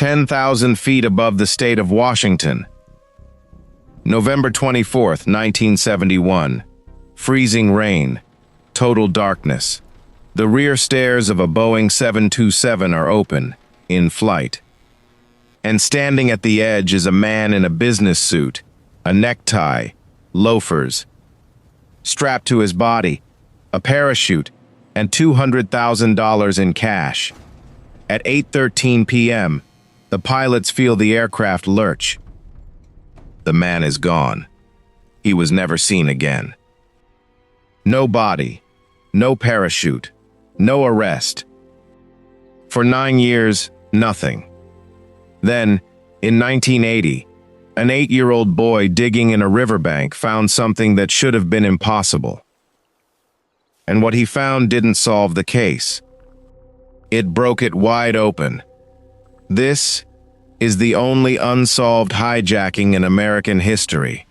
10,000 feet above the state of Washington. November 24th, 1971. Freezing rain. Total darkness. The rear stairs of a Boeing 727 are open, in flight. And standing at the edge is a man in a business suit, a necktie, loafers. Strapped to his body, a parachute, and $200,000 in cash. At 8:13 p.m., the pilots feel the aircraft lurch. The man is gone. He was never seen again. No body, no parachute, no arrest. For 9 years, nothing. Then, in 1980, an 8-year-old boy digging in a riverbank found something that should have been impossible. And what he found didn't solve the case. It broke it wide open. This is the only unsolved hijacking in American history.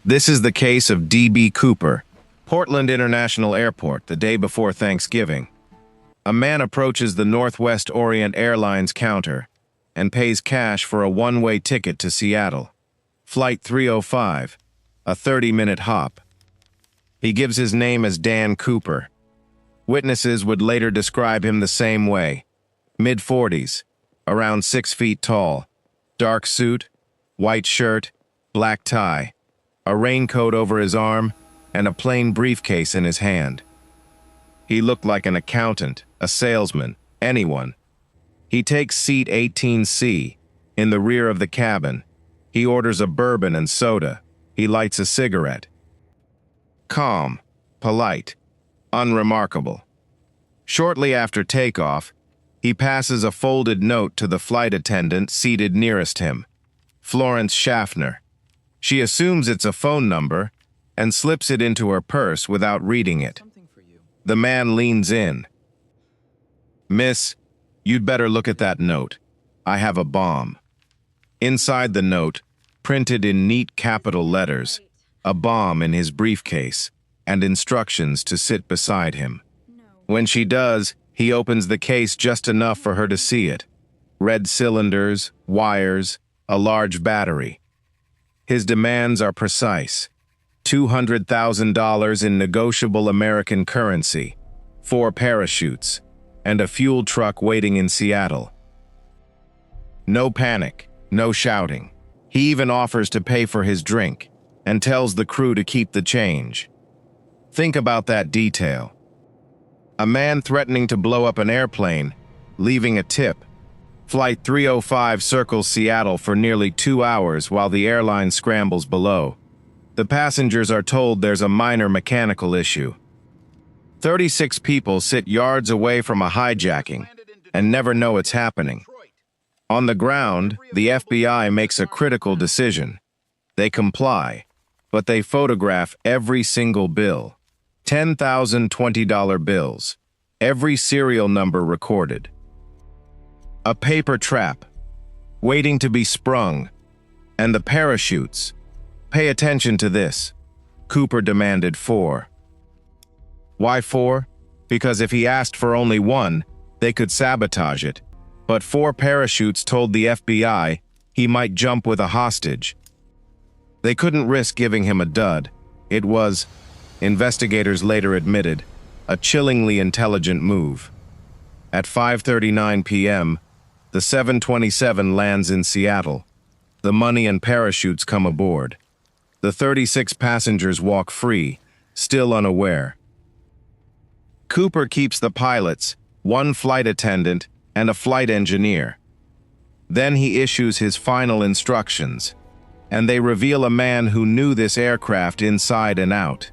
This is the case of D.B. Cooper, Portland International Airport, the day before Thanksgiving. A man approaches the Northwest Orient Airlines counter and pays cash for a one-way ticket to Seattle. Flight 305, a 30-minute hop. He gives his name as Dan Cooper. Witnesses would later describe him the same way. Mid-40s, around 6 feet tall, dark suit, white shirt, black tie, a raincoat over his arm, and a plain briefcase in his hand. He looked like an accountant, a salesman, anyone. He takes seat 18C, in the rear of the cabin. He orders a bourbon and soda. He lights a cigarette. Calm, polite, unremarkable. Shortly after takeoff, he passes a folded note to the flight attendant seated nearest him, Florence Schaffner. She assumes it's a phone number and slips it into her purse without reading it. The man leans in. "Miss, you'd better look at that note. I have a bomb." Inside the note, printed in neat capital letters, a bomb in his briefcase, and instructions to sit beside him. When she does, he opens the case just enough for her to see it. Red cylinders, wires, a large battery. His demands are precise. $200,000 in negotiable American currency, 4 parachutes, and a fuel truck waiting in Seattle. No panic, no shouting. He even offers to pay for his drink and tells the crew to keep the change. Think about that detail. A man threatening to blow up an airplane, leaving a tip. Flight 305 circles Seattle for nearly 2 hours while the airline scrambles below. The passengers are told there's a minor mechanical issue. 36 people sit yards away from a hijacking and never know it's happening. On the ground, the FBI makes a critical decision. They comply, but they photograph every single bill. 10,000 $20 bills, every serial number recorded. A paper trap, waiting to be sprung, and the parachutes. Pay attention to this. Cooper demanded 4. Why 4? Because if he asked for only 1, they could sabotage it. But 4 parachutes told the FBI he might jump with a hostage. They couldn't risk giving him a dud. It was, investigators later admitted, a chillingly intelligent move. At 5:39 p.m., the 727 lands in Seattle. The money and parachutes come aboard. The 36 passengers walk free, still unaware. Cooper keeps the pilots, 1 flight attendant, and a flight engineer. Then he issues his final instructions, and they reveal a man who knew this aircraft inside and out.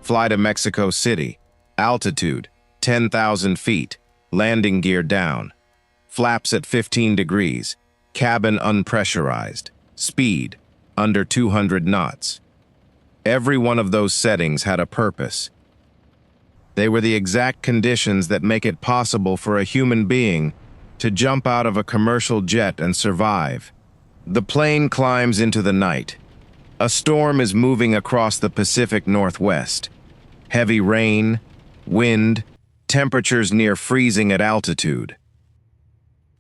Fly to Mexico City. Altitude, 10,000 feet. Landing gear down. Flaps at 15 degrees. Cabin unpressurized. Speed, under 200 knots. Every one of those settings had a purpose. They were the exact conditions that make it possible for a human being to jump out of a commercial jet and survive. The plane climbs into the night. A storm is moving across the Pacific Northwest. Heavy rain, wind, temperatures near freezing at altitude.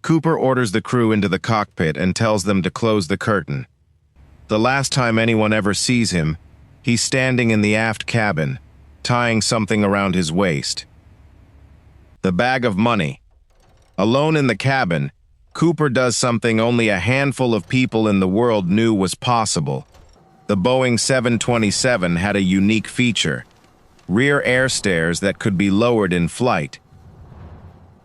Cooper orders the crew into the cockpit and tells them to close the curtain. The last time anyone ever sees him, he's standing in the aft cabin, tying something around his waist. The bag of money. Alone in the cabin, Cooper does something only a handful of people in the world knew was possible. The Boeing 727 had a unique feature: rear air stairs that could be lowered in flight.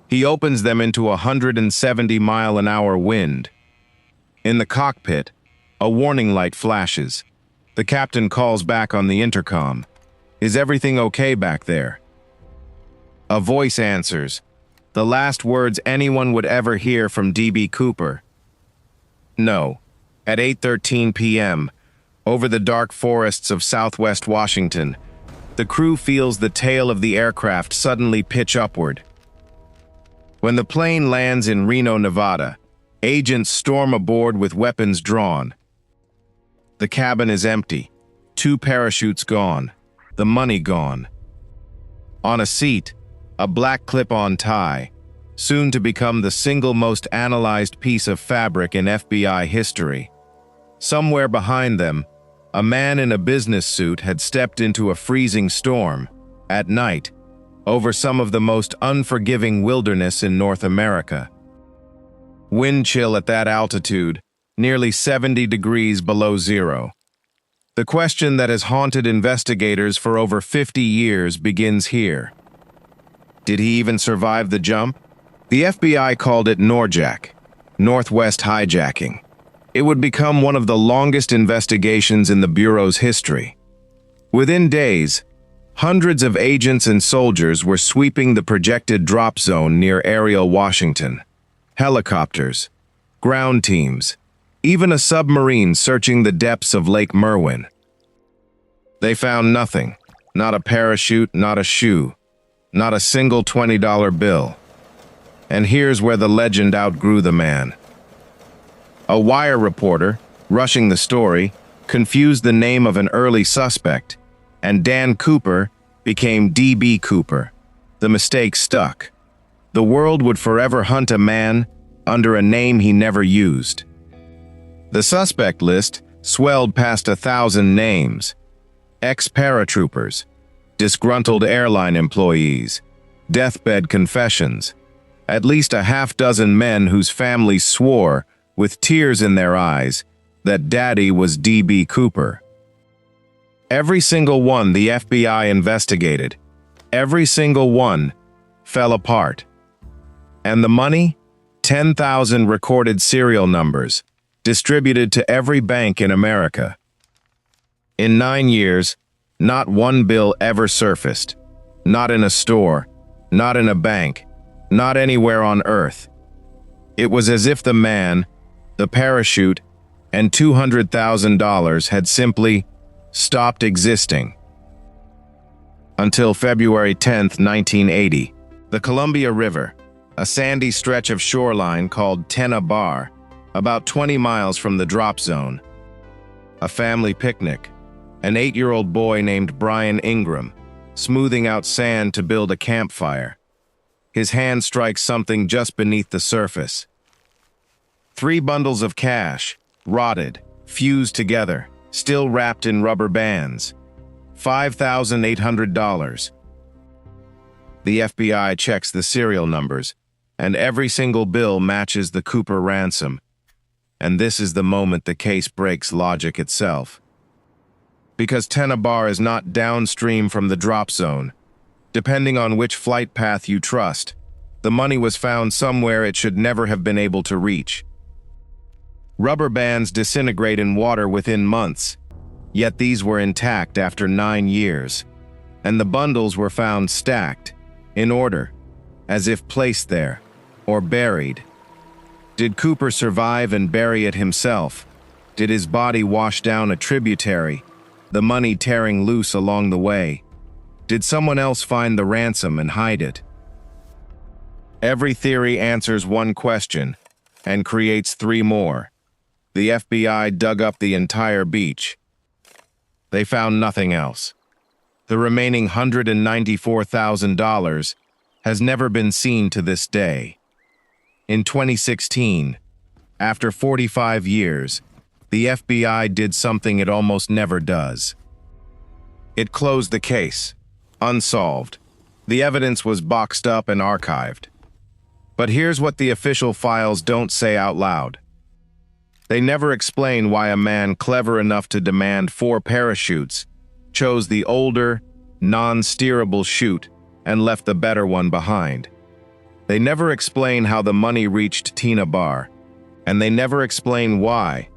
He opens them into a 170-mile-an-hour wind. In the cockpit, a warning light flashes. The captain calls back on the intercom. "Is everything okay back there?" A voice answers, the last words anyone would ever hear from D.B. Cooper. No. At 8:13 p.m., over the dark forests of southwest Washington, the crew feels the tail of the aircraft suddenly pitch upward. When the plane lands in Reno, Nevada, agents storm aboard with weapons drawn. The cabin is empty, 2 parachutes gone, the money gone. On a seat, a black clip-on tie, soon to become the single most analyzed piece of fabric in FBI history. Somewhere behind them, a man in a business suit had stepped into a freezing storm, at night, over some of the most unforgiving wilderness in North America. Wind chill at that altitude, nearly 70 degrees below zero. The question that has haunted investigators for over 50 years begins here. Did he even survive the jump? The FBI called it NORJAK, Northwest Hijacking. It would become one of the longest investigations in the Bureau's history. Within days, hundreds of agents and soldiers were sweeping the projected drop zone near Ariel, Washington. Helicopters, ground teams, even a submarine searching the depths of Lake Merwin. They found nothing, not a parachute, not a shoe, not a single $20 bill. And here's where the legend outgrew the man. A Wire reporter, rushing the story, confused the name of an early suspect, and Dan Cooper became D.B. Cooper. The mistake stuck. The world would forever hunt a man under a name he never used. The suspect list swelled past 1,000 names: ex-paratroopers, disgruntled airline employees, deathbed confessions, at least a half-dozen men whose families swore, with tears in their eyes, that Daddy was D.B. Cooper. Every single one the FBI investigated, every single one, fell apart. And the money? 10,000 recorded serial numbers, distributed to every bank in America. In 9 years, not one bill ever surfaced. Not in a store, not in a bank, not anywhere on Earth. It was as if the man, the parachute, and $200,000 had simply stopped existing. Until February 10, 1980, the Columbia River, a sandy stretch of shoreline called Tena Bar, about 20 miles from the drop zone. A family picnic. An 8-year-old boy named Brian Ingram, smoothing out sand to build a campfire. His hand strikes something just beneath the surface. 3 bundles of cash, rotted, fused together, still wrapped in rubber bands. $5,800. The FBI checks the serial numbers, and every single bill matches the Cooper ransom. And this is the moment the case breaks logic itself. Because Tena Bar is not downstream from the drop zone, depending on which flight path you trust, the money was found somewhere it should never have been able to reach. Rubber bands disintegrate in water within months, yet these were intact after 9 years, and the bundles were found stacked, in order, as if placed there, or buried. Did Cooper survive and bury it himself? Did his body wash down a tributary, the money tearing loose along the way? Did someone else find the ransom and hide it? Every theory answers one question, and creates 3 more. The FBI dug up the entire beach. They found nothing else. The remaining $194,000 has never been seen to this day. In 2016, after 45 years, the FBI did something it almost never does. It closed the case, unsolved. The evidence was boxed up and archived. But here's what the official files don't say out loud. They never explain why a man clever enough to demand 4 parachutes chose the older, non-steerable chute and left the better one behind. They never explain how the money reached Tena Bar, and they never explain why,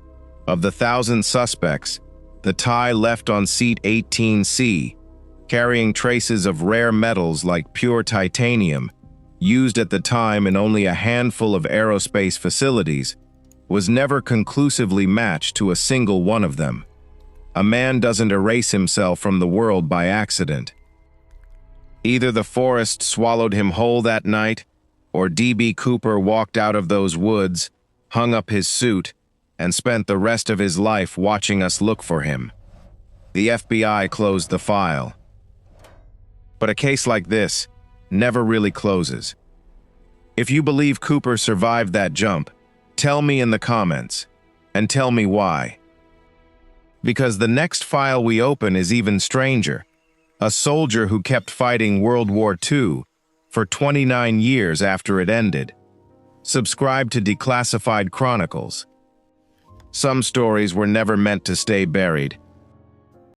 of the 1,000 suspects, the Thai left on seat 18C, carrying traces of rare metals like pure titanium, used at the time in only a handful of aerospace facilities, was never conclusively matched to a single one of them. A man doesn't erase himself from the world by accident. Either the forest swallowed him whole that night, or D.B. Cooper walked out of those woods, hung up his suit, and spent the rest of his life watching us look for him. The FBI closed the file. But a case like this never really closes. If you believe Cooper survived that jump, tell me in the comments, and tell me why. Because the next file we open is even stranger. A soldier who kept fighting World War II for 29 years after it ended. Subscribe to Declassified Chronicles. Some stories were never meant to stay buried.